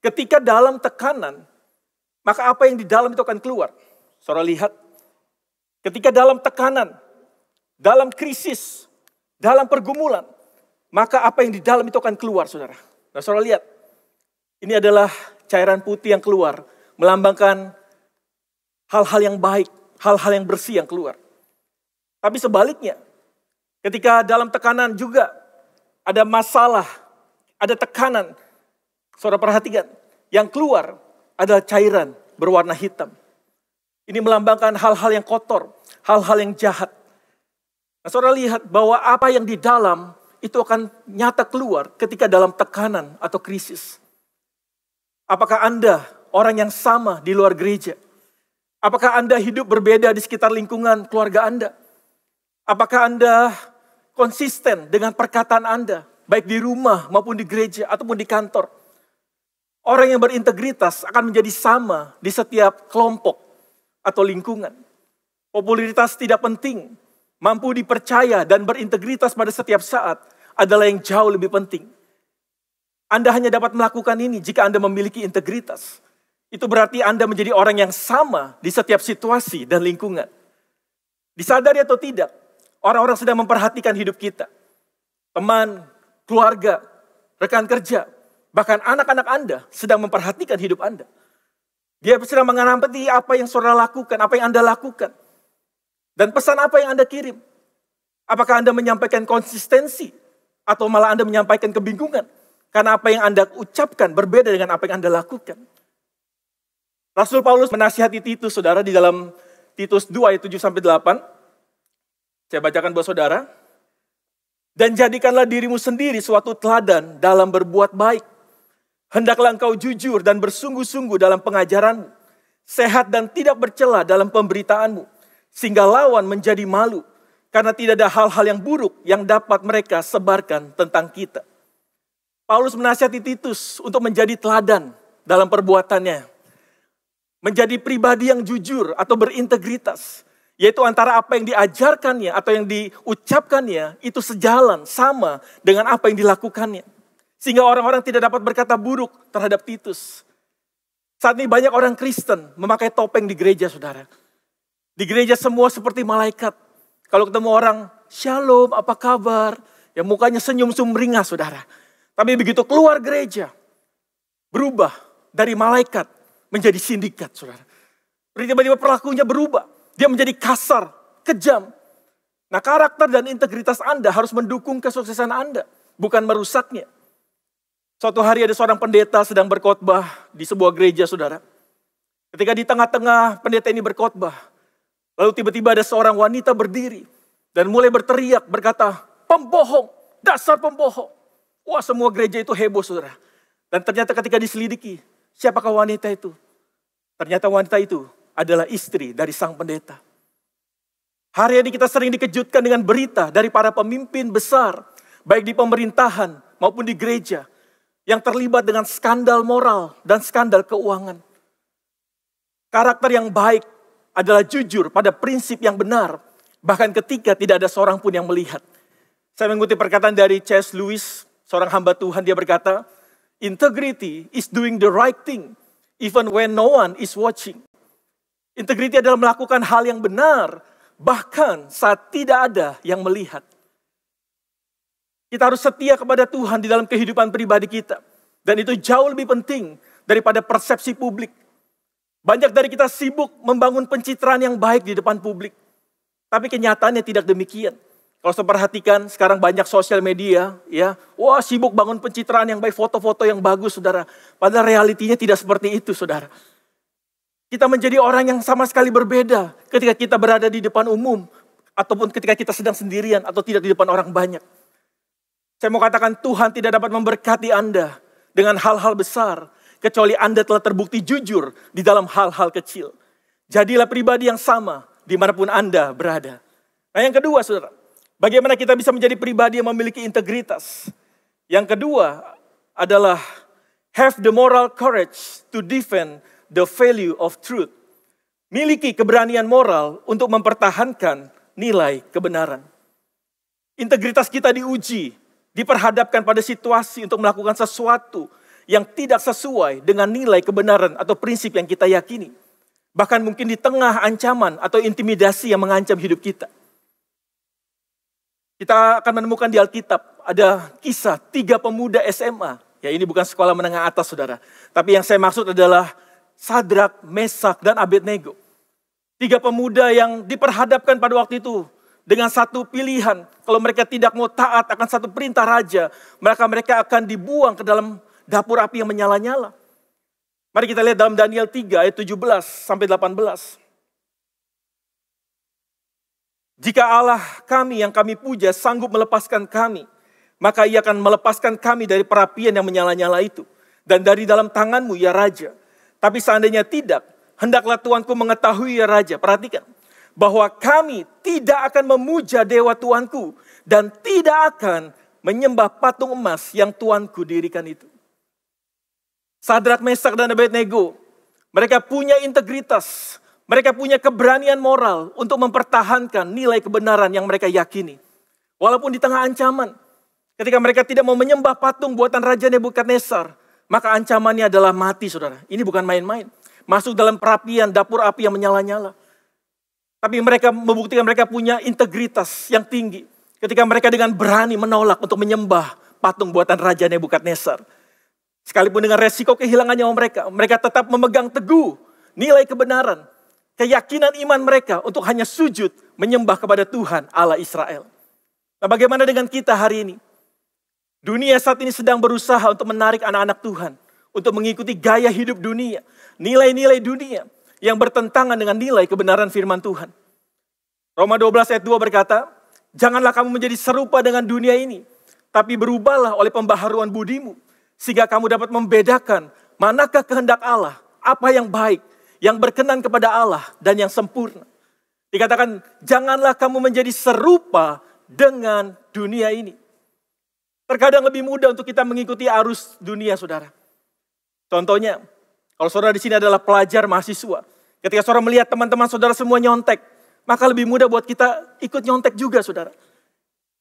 ketika dalam tekanan, maka apa yang di dalam itu akan keluar. Saudara lihat, ketika dalam tekanan, dalam krisis, dalam pergumulan, maka apa yang di dalam itu akan keluar, saudara. Nah, saudara lihat, ini adalah cairan putih yang keluar, melambangkan hal-hal yang baik, hal-hal yang bersih yang keluar. Tapi sebaliknya, ketika dalam tekanan juga ada masalah, ada tekanan, saudara perhatikan, yang keluar adalah cairan berwarna hitam. Ini melambangkan hal-hal yang kotor, hal-hal yang jahat. Nah, saudara lihat bahwa apa yang di dalam itu akan nyata keluar ketika dalam tekanan atau krisis. Apakah Anda orang yang sama di luar gereja? Apakah Anda hidup berbeda di sekitar lingkungan keluarga Anda? Apakah Anda konsisten dengan perkataan Anda baik di rumah maupun di gereja ataupun di kantor. Orang yang berintegritas akan menjadi sama di setiap kelompok atau lingkungan. Popularitas tidak penting, mampu dipercaya dan berintegritas pada setiap saat adalah yang jauh lebih penting. Anda hanya dapat melakukan ini jika Anda memiliki integritas. Itu berarti Anda menjadi orang yang sama di setiap situasi dan lingkungan. Disadari atau tidak, orang-orang sedang memperhatikan hidup kita. Teman, keluarga, rekan kerja, bahkan anak-anak Anda sedang memperhatikan hidup Anda. Dia sedang mengamati apa yang saudara lakukan, apa yang Anda lakukan. Dan pesan apa yang Anda kirim. Apakah Anda menyampaikan konsistensi atau malah Anda menyampaikan kebingungan? Karena apa yang Anda ucapkan berbeda dengan apa yang Anda lakukan. Rasul Paulus menasihati Titus, saudara, di dalam Titus 2 ayat 7-8. Saya bacakan buat saudara. Dan jadikanlah dirimu sendiri suatu teladan dalam berbuat baik. Hendaklah engkau jujur dan bersungguh-sungguh dalam pengajaranmu. Sehat dan tidak bercela dalam pemberitaanmu. Sehingga lawan menjadi malu. Karena tidak ada hal-hal yang buruk yang dapat mereka sebarkan tentang kita. Paulus menasihati Titus untuk menjadi teladan dalam perbuatannya. Menjadi pribadi yang jujur atau berintegritas. Yaitu antara apa yang diajarkannya atau yang diucapkannya itu sejalan, sama dengan apa yang dilakukannya. Sehingga orang-orang tidak dapat berkata buruk terhadap Titus. Saat ini banyak orang Kristen memakai topeng di gereja, saudara. Di gereja semua seperti malaikat. Kalau ketemu orang, shalom, apa kabar? Ya mukanya senyum sumringah, saudara. Tapi begitu keluar gereja, berubah dari malaikat menjadi sindikat, saudara. Tiba-tiba perlakunya berubah. Dia menjadi kasar, kejam. Nah, karakter dan integritas Anda harus mendukung kesuksesan Anda, bukan merusaknya. Suatu hari ada seorang pendeta sedang berkhotbah di sebuah gereja, saudara. Ketika di tengah-tengah pendeta ini berkhotbah, lalu tiba-tiba ada seorang wanita berdiri dan mulai berteriak berkata, pembohong, dasar pembohong. Wah, semua gereja itu heboh, saudara. Dan ternyata ketika diselidiki, siapakah wanita itu? Ternyata wanita itu adalah istri dari sang pendeta. Hari ini kita sering dikejutkan dengan berita dari para pemimpin besar, baik di pemerintahan maupun di gereja, yang terlibat dengan skandal moral dan skandal keuangan. Karakter yang baik adalah jujur pada prinsip yang benar, bahkan ketika tidak ada seorang pun yang melihat. Saya mengutip perkataan dari C.S. Lewis, seorang hamba Tuhan, dia berkata, integrity is doing the right thing, even when no one is watching. Integrity adalah melakukan hal yang benar, bahkan saat tidak ada yang melihat. Kita harus setia kepada Tuhan di dalam kehidupan pribadi kita. Dan itu jauh lebih penting daripada persepsi publik. Banyak dari kita sibuk membangun pencitraan yang baik di depan publik. Tapi kenyataannya tidak demikian. Kalau saya perhatikan sekarang banyak sosial media, ya, wah sibuk bangun pencitraan yang baik, foto-foto yang bagus, saudara. Padahal realitinya tidak seperti itu, saudara. Kita menjadi orang yang sama sekali berbeda ketika kita berada di depan umum, ataupun ketika kita sedang sendirian, atau tidak di depan orang banyak. Saya mau katakan Tuhan tidak dapat memberkati Anda dengan hal-hal besar, kecuali Anda telah terbukti jujur di dalam hal-hal kecil. Jadilah pribadi yang sama dimanapun Anda berada. Nah yang kedua, saudara, bagaimana kita bisa menjadi pribadi yang memiliki integritas? Yang kedua adalah have the moral courage to defend the value of truth. Miliki keberanian moral untuk mempertahankan nilai kebenaran. Integritas kita diuji, diperhadapkan pada situasi untuk melakukan sesuatu yang tidak sesuai dengan nilai kebenaran atau prinsip yang kita yakini. Bahkan mungkin di tengah ancaman atau intimidasi yang mengancam hidup kita. Kita akan menemukan di Alkitab ada kisah 3 pemuda SMA. Ya, ini bukan sekolah menengah atas, saudara. Tapi yang saya maksud adalah Sadrak, Mesak, dan Abednego. 3 pemuda yang diperhadapkan pada waktu itu dengan satu pilihan. Kalau mereka tidak mau taat akan satu perintah raja, maka mereka akan dibuang ke dalam dapur api yang menyala-nyala. Mari kita lihat dalam Daniel 3 ayat 17-18. Jika Allah kami yang kami puja sanggup melepaskan kami, maka ia akan melepaskan kami dari perapian yang menyala-nyala itu. Dan dari dalam tanganmu ya Raja. Tapi seandainya tidak, hendaklah Tuanku mengetahui ya Raja. Perhatikan. Bahwa kami tidak akan memuja dewa Tuanku. Dan tidak akan menyembah patung emas yang Tuanku dirikan itu. Sadrak, Mesak, dan Abednego, mereka punya integritas, mereka punya keberanian moral untuk mempertahankan nilai kebenaran yang mereka yakini. Walaupun di tengah ancaman, ketika mereka tidak mau menyembah patung buatan Raja Nebukadnezar, maka ancamannya adalah mati, saudara. Ini bukan main-main. Masuk dalam perapian, dapur api yang menyala-nyala. Tapi mereka membuktikan mereka punya integritas yang tinggi. Ketika mereka dengan berani menolak untuk menyembah patung buatan Raja Nebukadnezar. Sekalipun dengan resiko kehilangan nyawa mereka, mereka tetap memegang teguh nilai kebenaran, keyakinan iman mereka untuk hanya sujud menyembah kepada Tuhan Allah Israel. Nah, bagaimana dengan kita hari ini? Dunia saat ini sedang berusaha untuk menarik anak-anak Tuhan, untuk mengikuti gaya hidup dunia, nilai-nilai dunia yang bertentangan dengan nilai kebenaran firman Tuhan. Roma 12 ayat 2 berkata, janganlah kamu menjadi serupa dengan dunia ini, tapi berubahlah oleh pembaharuan budimu, sehingga kamu dapat membedakan manakah kehendak Allah, apa yang baik, yang berkenan kepada Allah, dan yang sempurna. Dikatakan, janganlah kamu menjadi serupa dengan dunia ini. Terkadang lebih mudah untuk kita mengikuti arus dunia, saudara. Contohnya, kalau saudara di sini adalah pelajar mahasiswa, ketika saudara melihat teman-teman saudara semua nyontek, maka lebih mudah buat kita ikut nyontek juga, saudara.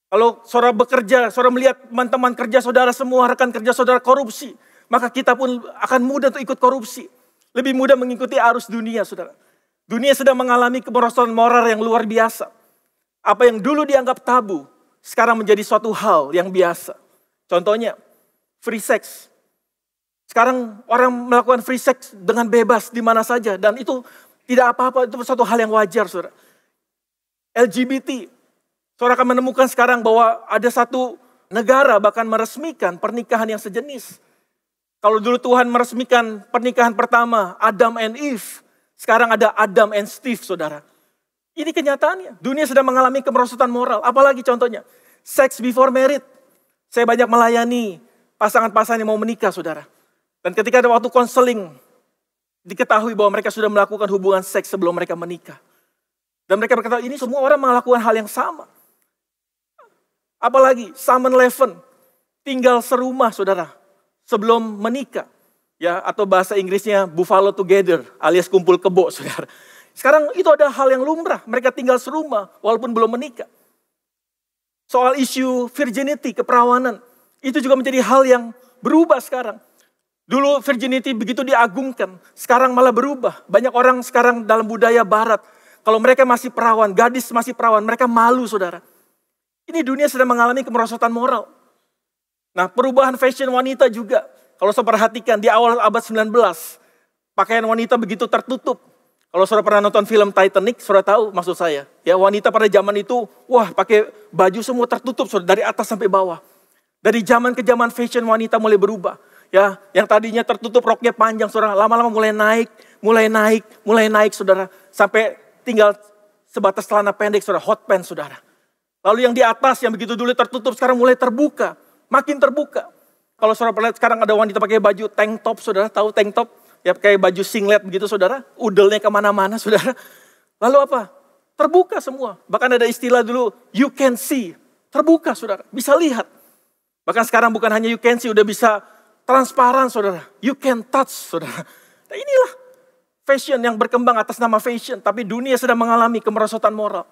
Kalau saudara bekerja, saudara melihat teman-teman kerja saudara semua, rekan kerja saudara korupsi, maka kita pun akan mudah untuk ikut korupsi. Lebih mudah mengikuti arus dunia, saudara. Dunia sedang mengalami kemerosotan moral yang luar biasa. Apa yang dulu dianggap tabu, sekarang menjadi suatu hal yang biasa. Contohnya, free sex. Sekarang orang melakukan free sex dengan bebas di mana saja. Dan itu tidak apa-apa, itu suatu hal yang wajar, saudara. LGBT. Saudara akan menemukan sekarang bahwa ada satu negara bahkan meresmikan pernikahan yang sejenis. Kalau dulu Tuhan meresmikan pernikahan pertama, Adam and Eve. Sekarang ada Adam and Steve, saudara. Ini kenyataannya. Dunia sedang mengalami kemerosotan moral. Apalagi contohnya, sex before married. Saya banyak melayani pasangan-pasangan yang mau menikah, saudara. Dan ketika ada waktu konseling, diketahui bahwa mereka sudah melakukan hubungan seks sebelum mereka menikah. Dan mereka berkata, ini semua orang melakukan hal yang sama. Apalagi, Summon Leven, tinggal serumah, saudara, sebelum menikah. Ya, atau bahasa Inggrisnya buffalo together, alias kumpul kebo, saudara. Sekarang itu ada hal yang lumrah, mereka tinggal serumah walaupun belum menikah. Soal isu virginity, keperawanan, itu juga menjadi hal yang berubah sekarang. Dulu virginity begitu diagungkan, sekarang malah berubah. Banyak orang sekarang dalam budaya barat, kalau mereka masih perawan, gadis masih perawan, mereka malu, saudara. Ini dunia sedang mengalami kemerosotan moral. Nah, perubahan fashion wanita juga. Kalau saya perhatikan di awal abad 19, pakaian wanita begitu tertutup. Kalau saudara pernah nonton film Titanic, saudara tahu maksud saya. Ya, wanita pada zaman itu, wah pakai baju semua tertutup, saudara, dari atas sampai bawah. Dari zaman ke zaman fashion wanita mulai berubah. Ya, yang tadinya tertutup roknya panjang, saudara, lama-lama mulai naik, saudara. Sampai tinggal sebatas celana pendek, saudara, hot pants, saudara. Lalu yang di atas yang begitu dulu tertutup, sekarang mulai terbuka, makin terbuka. Kalau saudara lihat sekarang ada wanita pakai baju tank top, saudara, tahu tank top? Ya kayak baju singlet begitu, saudara, udelnya kemana-mana, saudara. Lalu apa? Terbuka semua. Bahkan ada istilah dulu, you can see. Terbuka, saudara, bisa lihat. Bahkan sekarang bukan hanya you can see, udah bisa transparan, saudara. You can touch, saudara. Nah, inilah fashion yang berkembang atas nama fashion. Tapi dunia sedang mengalami kemerosotan moral.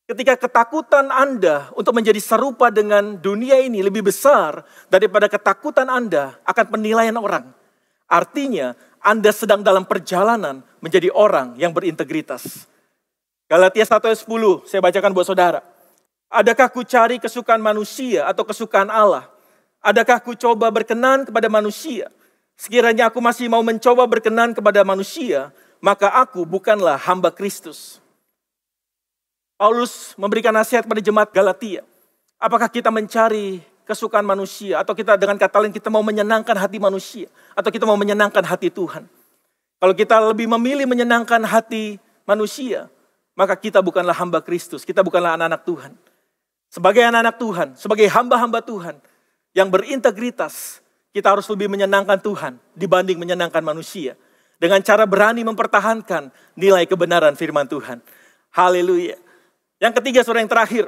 Ketika ketakutan Anda untuk menjadi serupa dengan dunia ini lebih besar daripada ketakutan Anda akan penilaian orang. Artinya Anda sedang dalam perjalanan menjadi orang yang berintegritas. Galatia 1 ayat 10, saya bacakan buat saudara. Adakah ku cari kesukaan manusia atau kesukaan Allah? Adakah ku coba berkenan kepada manusia? Sekiranya aku masih mau mencoba berkenan kepada manusia, maka aku bukanlah hamba Kristus. Paulus memberikan nasihat pada jemaat Galatia. Apakah kita mencari kesukaan manusia, atau kita dengan kata lain kita mau menyenangkan hati manusia, atau kita mau menyenangkan hati Tuhan? Kalau kita lebih memilih menyenangkan hati manusia, maka kita bukanlah hamba Kristus, kita bukanlah anak-anak Tuhan. Sebagai anak-anak Tuhan, sebagai hamba-hamba Tuhan yang berintegritas, kita harus lebih menyenangkan Tuhan dibanding menyenangkan manusia. Dengan cara berani mempertahankan nilai kebenaran firman Tuhan. Haleluya. Yang ketiga, saudara, yang terakhir.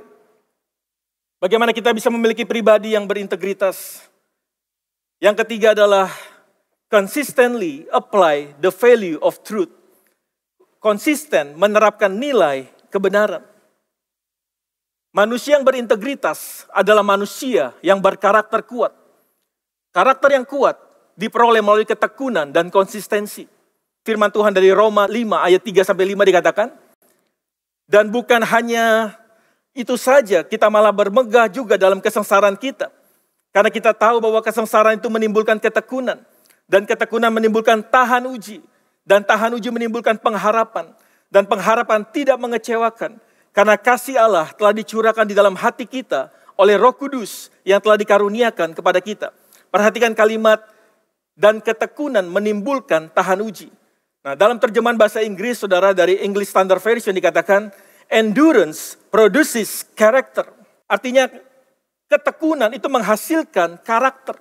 Bagaimana kita bisa memiliki pribadi yang berintegritas? Yang ketiga adalah consistently apply the value of truth. Konsisten menerapkan nilai kebenaran. Manusia yang berintegritas adalah manusia yang berkarakter kuat. Karakter yang kuat diperoleh melalui ketekunan dan konsistensi. Firman Tuhan dari Roma 5 ayat 3-5 dikatakan, dan bukan hanya itu saja, kita malah bermegah juga dalam kesengsaraan kita. Karena kita tahu bahwa kesengsaraan itu menimbulkan ketekunan. Dan ketekunan menimbulkan tahan uji. Dan tahan uji menimbulkan pengharapan. Dan pengharapan tidak mengecewakan. Karena kasih Allah telah dicurahkan di dalam hati kita oleh Roh Kudus yang telah dikaruniakan kepada kita. Perhatikan kalimat, dan ketekunan menimbulkan tahan uji. Nah, dalam terjemahan bahasa Inggris, saudara, dari English Standard Version dikatakan, endurance produces character. Artinya ketekunan itu menghasilkan karakter.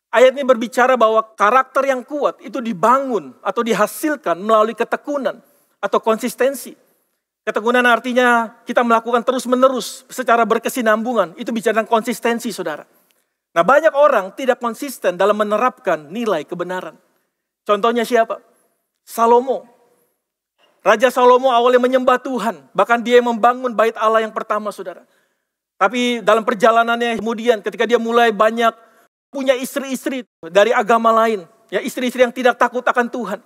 Ayat ini berbicara bahwa karakter yang kuat itu dibangun atau dihasilkan melalui ketekunan atau konsistensi. Ketekunan artinya kita melakukan terus-menerus secara berkesinambungan. Itu bicara tentang konsistensi, saudara. Nah, banyak orang tidak konsisten dalam menerapkan nilai kebenaran. Contohnya siapa? Salomo. Raja Salomo awalnya menyembah Tuhan. Bahkan dia membangun bait Allah yang pertama, saudara. Tapi dalam perjalanannya kemudian ketika dia mulai banyak punya istri-istri dari agama lain. Ya, istri-istri yang tidak takut akan Tuhan.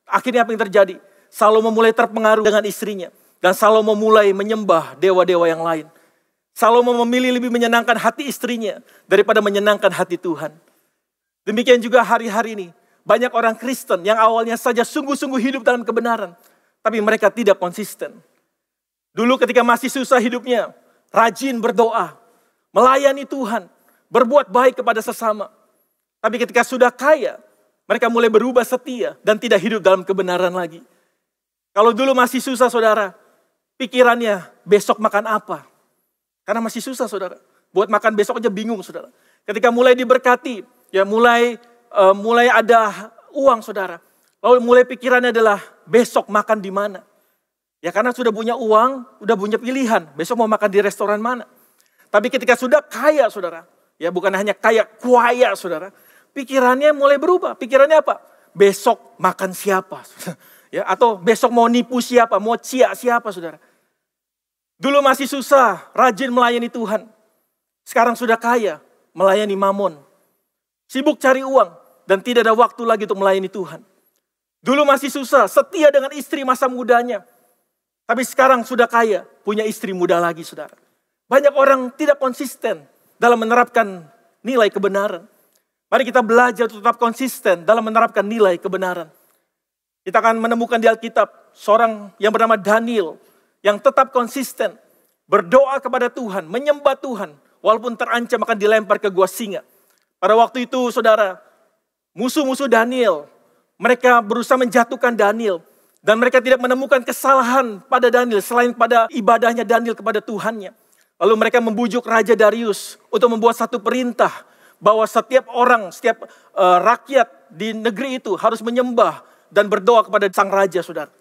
Akhirnya apa yang terjadi? Salomo mulai terpengaruh dengan istrinya. Dan Salomo mulai menyembah dewa-dewa yang lain. Salomo memilih lebih menyenangkan hati istrinya daripada menyenangkan hati Tuhan. Demikian juga hari-hari ini. Banyak orang Kristen yang awalnya saja sungguh-sungguh hidup dalam kebenaran. Tapi mereka tidak konsisten. Dulu ketika masih susah hidupnya, rajin berdoa, melayani Tuhan, berbuat baik kepada sesama. Tapi ketika sudah kaya, mereka mulai berubah setia dan tidak hidup dalam kebenaran lagi. Kalau dulu masih susah, saudara, pikirannya besok makan apa? Karena masih susah, saudara. Buat makan besok aja bingung, saudara. Ketika mulai diberkati, ya mulai ada uang, saudara. Lalu mulai pikirannya adalah besok makan di mana. Ya karena sudah punya uang, udah punya pilihan. Besok mau makan di restoran mana. Tapi ketika sudah kaya, saudara. Ya bukan hanya kaya, saudara. Pikirannya mulai berubah. Pikirannya apa? Besok makan siapa? Ya, atau besok mau nipu siapa? Mau siapa, saudara? Dulu masih susah, rajin melayani Tuhan. Sekarang sudah kaya, melayani mamon. Sibuk cari uang dan tidak ada waktu lagi untuk melayani Tuhan. Dulu masih susah, setia dengan istri masa mudanya. Tapi sekarang sudah kaya, punya istri muda lagi, saudara. Banyak orang tidak konsisten dalam menerapkan nilai kebenaran. Mari kita belajar untuk tetap konsisten dalam menerapkan nilai kebenaran. Kita akan menemukan di Alkitab seorang yang bernama Daniel yang tetap konsisten berdoa kepada Tuhan, menyembah Tuhan walaupun terancam akan dilempar ke gua singa. Pada waktu itu, saudara, musuh-musuh Daniel, mereka berusaha menjatuhkan Daniel dan mereka tidak menemukan kesalahan pada Daniel selain pada ibadahnya Daniel kepada Tuhannya. Lalu mereka membujuk Raja Darius untuk membuat satu perintah bahwa setiap orang, setiap rakyat di negeri itu harus menyembah dan berdoa kepada sang raja, saudara.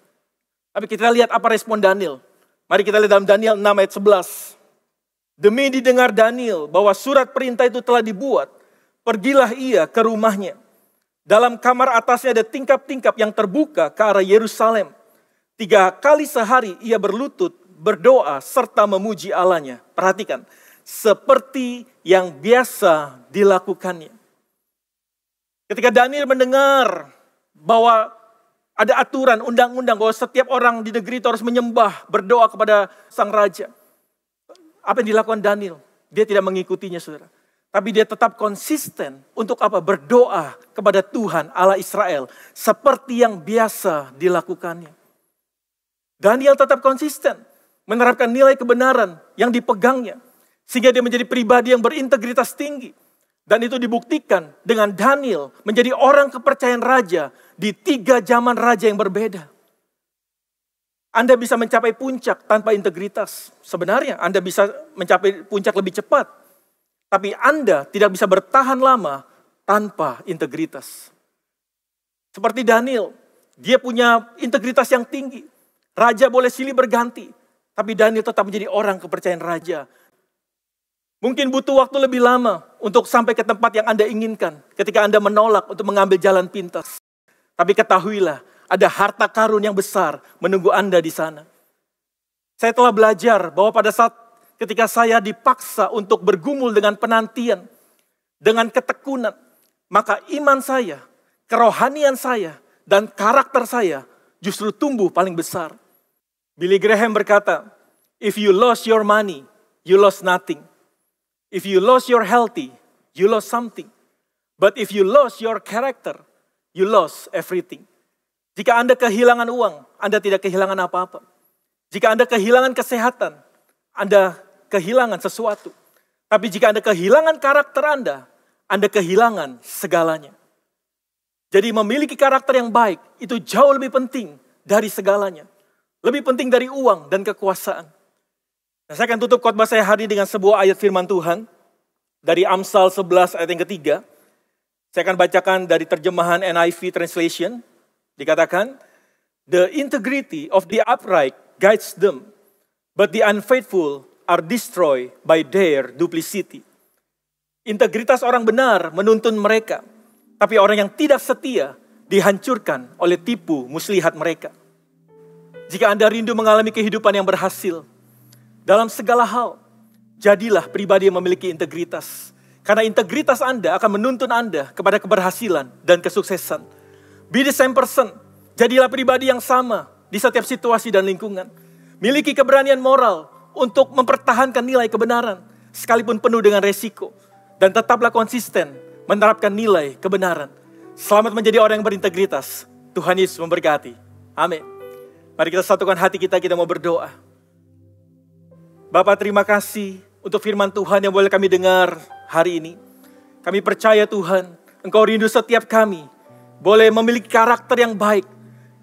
Tapi kita lihat apa respon Daniel. Mari kita lihat dalam Daniel 6 ayat 11. Demi didengar Daniel bahwa surat perintah itu telah dibuat, pergilah ia ke rumahnya. Dalam kamar atasnya ada tingkap-tingkap yang terbuka ke arah Yerusalem. 3 kali sehari ia berlutut, berdoa, serta memuji Allahnya. Perhatikan, seperti yang biasa dilakukannya. Ketika Daniel mendengar bahwa ada aturan, undang-undang bahwa setiap orang di negeri itu harus menyembah, berdoa kepada sang raja. Apa yang dilakukan Daniel? Dia tidak mengikutinya, saudara. Tapi dia tetap konsisten untuk apa? Berdoa kepada Tuhan Allah Israel. Seperti yang biasa dilakukannya. Daniel tetap konsisten. Menerapkan nilai kebenaran yang dipegangnya. Sehingga dia menjadi pribadi yang berintegritas tinggi. Dan itu dibuktikan dengan Daniel menjadi orang kepercayaan raja di 3 zaman raja yang berbeda. Anda bisa mencapai puncak tanpa integritas. Sebenarnya Anda bisa mencapai puncak lebih cepat. Tapi Anda tidak bisa bertahan lama tanpa integritas. Seperti Daniel, dia punya integritas yang tinggi. Raja boleh silih berganti, tapi Daniel tetap menjadi orang kepercayaan raja. Mungkin butuh waktu lebih lama untuk sampai ke tempat yang Anda inginkan ketika Anda menolak untuk mengambil jalan pintas. Tapi ketahuilah, ada harta karun yang besar menunggu Anda di sana. Saya telah belajar bahwa pada saat ketika saya dipaksa untuk bergumul dengan penantian, dengan ketekunan, maka iman saya, kerohanian saya, dan karakter saya justru tumbuh paling besar. Billy Graham berkata, if you lost your money, you lost nothing. If you lost your healthy, you lost something. But if you lost your character, you lost everything. Jika Anda kehilangan uang, Anda tidak kehilangan apa-apa. Jika Anda kehilangan kesehatan, Anda kehilangan sesuatu. Tapi jika Anda kehilangan karakter Anda kehilangan segalanya. Jadi memiliki karakter yang baik itu jauh lebih penting dari segalanya. Lebih penting dari uang dan kekuasaan. Nah, saya akan tutup khotbah saya hari ini dengan sebuah ayat firman Tuhan dari Amsal 11 ayat yang ketiga. Saya akan bacakan dari terjemahan NIV Translation. Dikatakan, the integrity of the upright guides them, but the unfaithful are destroyed by their duplicity. Integritas orang benar menuntun mereka, tapi orang yang tidak setia dihancurkan oleh tipu muslihat mereka. Jika Anda rindu mengalami kehidupan yang berhasil, dalam segala hal, jadilah pribadi yang memiliki integritas. Karena integritas Anda akan menuntun Anda kepada keberhasilan dan kesuksesan. Be the same person. Jadilah pribadi yang sama di setiap situasi dan lingkungan. Miliki keberanian moral untuk mempertahankan nilai kebenaran, sekalipun penuh dengan resiko. Dan tetaplah konsisten menerapkan nilai kebenaran. Selamat menjadi orang yang berintegritas. Tuhan Yesus memberkati. Amin. Mari kita satukan hati kita mau berdoa. Bapak, terima kasih untuk firman Tuhan yang boleh kami dengar hari ini. Kami percaya Tuhan, Engkau rindu setiap kami boleh memiliki karakter yang baik,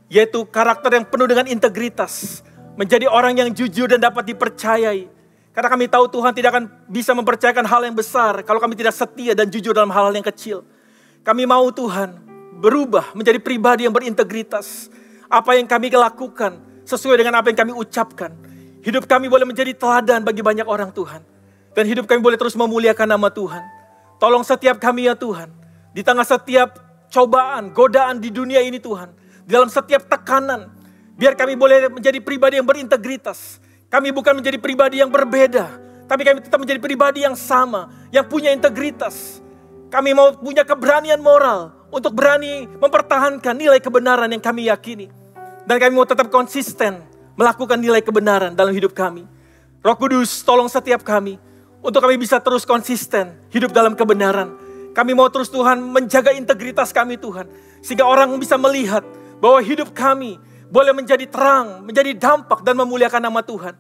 yaitu karakter yang penuh dengan integritas, menjadi orang yang jujur dan dapat dipercayai. Karena kami tahu Tuhan tidak akan bisa mempercayakan hal yang besar kalau kami tidak setia dan jujur dalam hal-hal yang kecil. Kami mau Tuhan berubah menjadi pribadi yang berintegritas. Apa yang kami lakukan sesuai dengan apa yang kami ucapkan. Hidup kami boleh menjadi teladan bagi banyak orang Tuhan. Dan hidup kami boleh terus memuliakan nama Tuhan. Tolong setiap kami ya Tuhan. Di tengah setiap cobaan, godaan di dunia ini Tuhan. Di dalam setiap tekanan. Biar kami boleh menjadi pribadi yang berintegritas. Kami bukan menjadi pribadi yang berbeda. Tapi kami tetap menjadi pribadi yang sama. Yang punya integritas. Kami mau punya keberanian moral. Untuk berani mempertahankan nilai kebenaran yang kami yakini. Dan kami mau tetap konsisten melakukan nilai kebenaran dalam hidup kami. Roh Kudus, tolong setiap kami untuk kami bisa terus konsisten hidup dalam kebenaran. Kami mau terus Tuhan menjaga integritas kami Tuhan. Sehingga orang bisa melihat bahwa hidup kami boleh menjadi terang, menjadi dampak dan memuliakan nama Tuhan.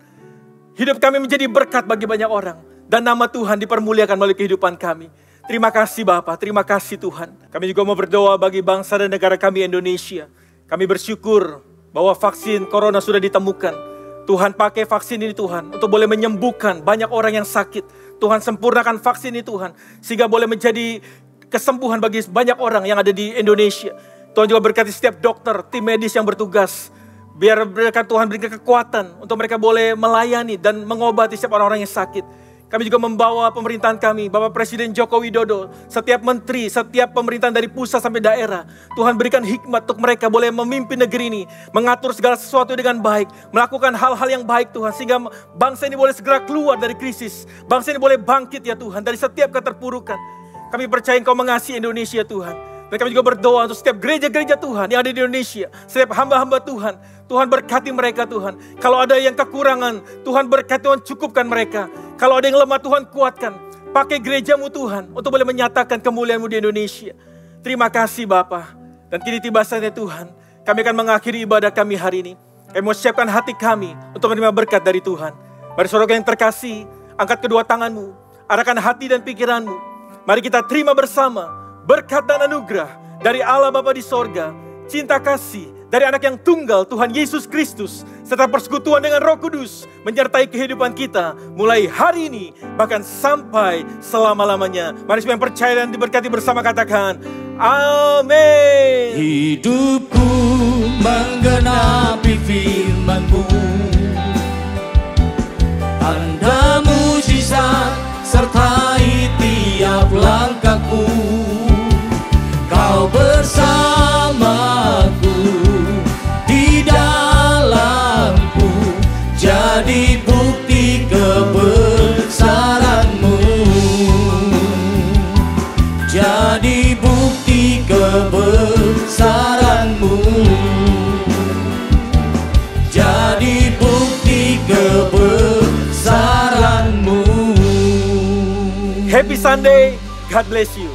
Hidup kami menjadi berkat bagi banyak orang. Dan nama Tuhan dipermuliakan melalui kehidupan kami. Terima kasih Bapa, terima kasih Tuhan. Kami juga mau berdoa bagi bangsa dan negara kami Indonesia. Kami bersyukur bahwa vaksin corona sudah ditemukan. Tuhan pakai vaksin ini Tuhan untuk boleh menyembuhkan banyak orang yang sakit. Tuhan sempurnakan vaksin ini Tuhan. Sehingga boleh menjadi kesembuhan bagi banyak orang yang ada di Indonesia. Tuhan juga berkati setiap dokter, tim medis yang bertugas. Biar berkat Tuhan berikan kekuatan untuk mereka boleh melayani dan mengobati setiap orang-orang yang sakit. Kami juga membawa pemerintahan kami, Bapak Presiden Joko Widodo, setiap menteri, setiap pemerintahan dari pusat sampai daerah. Tuhan berikan hikmat untuk mereka boleh memimpin negeri ini, mengatur segala sesuatu dengan baik, melakukan hal-hal yang baik Tuhan, sehingga bangsa ini boleh segera keluar dari krisis. Bangsa ini boleh bangkit ya Tuhan, dari setiap keterpurukan. Kami percaya Engkau mengasihi Indonesia Tuhan. Dan kami juga berdoa untuk setiap gereja-gereja Tuhan yang ada di Indonesia. Setiap hamba-hamba Tuhan. Tuhan berkati mereka Tuhan. Kalau ada yang kekurangan, Tuhan berkati, Tuhan cukupkan mereka. Kalau ada yang lemah, Tuhan kuatkan. Pakai gerejamu Tuhan untuk boleh menyatakan kemuliaan-Mu di Indonesia. Terima kasih Bapa. Dan kini tiba saatnya Tuhan, kami akan mengakhiri ibadah kami hari ini. Kami mau siapkan hati kami untuk menerima berkat dari Tuhan. Mari saudara yang terkasih, angkat kedua tanganmu. Arahkan hati dan pikiranmu. Mari kita terima bersama berkat dan anugerah dari Allah Bapa di sorga, cinta kasih dari anak yang tunggal Tuhan Yesus Kristus, serta persekutuan dengan Roh Kudus menyertai kehidupan kita mulai hari ini bahkan sampai selama-lamanya. Mari semua yang percaya dan diberkati bersama katakan amin. Hidupku menggenapi firman-Mu, tanda mujizat sertai tiap langkahku. Kau bersamaku, di dalamku, jadi bukti kebesaran-Mu. Jadi bukti kebesaran-Mu. Jadi bukti kebesaran-Mu. Happy Sunday, God bless you.